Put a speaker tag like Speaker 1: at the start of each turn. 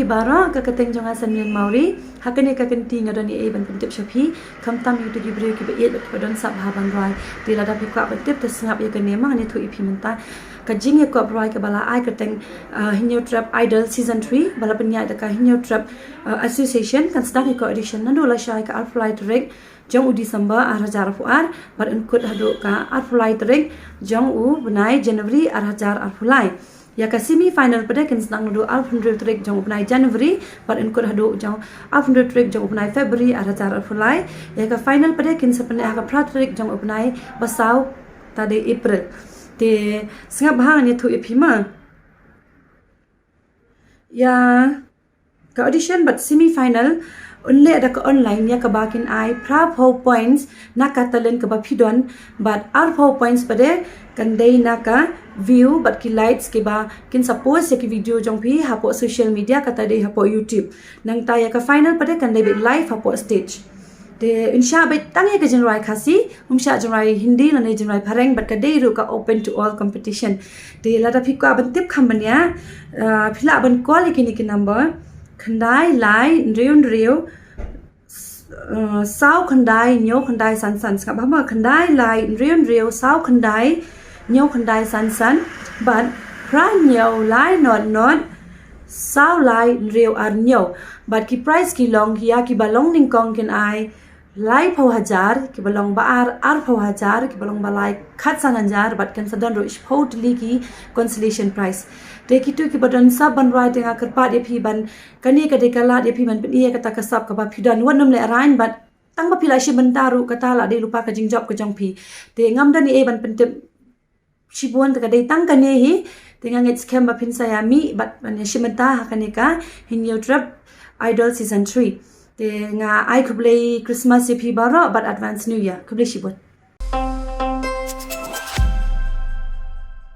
Speaker 1: pi bara ka kateng jonga sanmen mauri hakane ka kanti ngadoni e ban pentip shapi kamtam yu tu gibre ki be et ba don sab ha ban Rwai ti lada pi kwa pentip te sngap ya kane ma ne thu ipi menta ka Jingiakop Rwai ka bala ai kateng Hynniewtrep Idol season 3 bala Pyni da ka Hynniewtrep association kan Sdang ko edition nando la shai ka alfly trek jong u December 2004 bar unkut hadu ka alfly trek jong u benai January 2004 ya ka semi final pada kan Sdang do 100 trek jong upnai January par enkor hadu jong 100 trek jong upnai February 2004 ya ka final pada kan sapne ka pra trek jong upnai basau tadi April te singap bahang ni thu ipima ya ka audition but semi final only ada ka online ya ka bakin ai pra points naka talent ka bapidon but our points pada kan dei naka view but ki lights ke ba kin suppose ya ki video jong pi hapo social media kata dei hapo YouTube nang ta ya ka final pada kan dei live hapo stage de insha be tang ya ka Rwai khasi umsha Rwai Hindi na ne Rwai phareng but ka dei ru ka open to all competition de lada phi ka ban tip khambania phila ban call ki ni ki number khandai lai riu sao khandai nyo khandai san ska ba khandai lai riu sao khandai nyo khandai san but pra nyo lai not sao lai riu ar nyo but ki price ki long ya ki balong ning kong kin ai lai phau hajar ki balong ba ar phau hajar ki balong ba lai khat san hajar but kan sadan ro sport ligi consolation prize de ki tu ki badon sab ban Rwai tenga kerpa de phi ban kani ka de kala de phi ban pni ka ta ka sab ka ba phidan wonam le arain but tang ba phila shi bantaru ka ta la de lupa ka jingjop ka jong phi de ngam dan e ban pentep shibon ta ka de tang ka ne hi tenga ngets kem ba phin saya mi but ban shimenta ha kani ka Hynniewtrep Idol season 3 te nga ai kublei Christmas phi baro but advance new year kublei shibon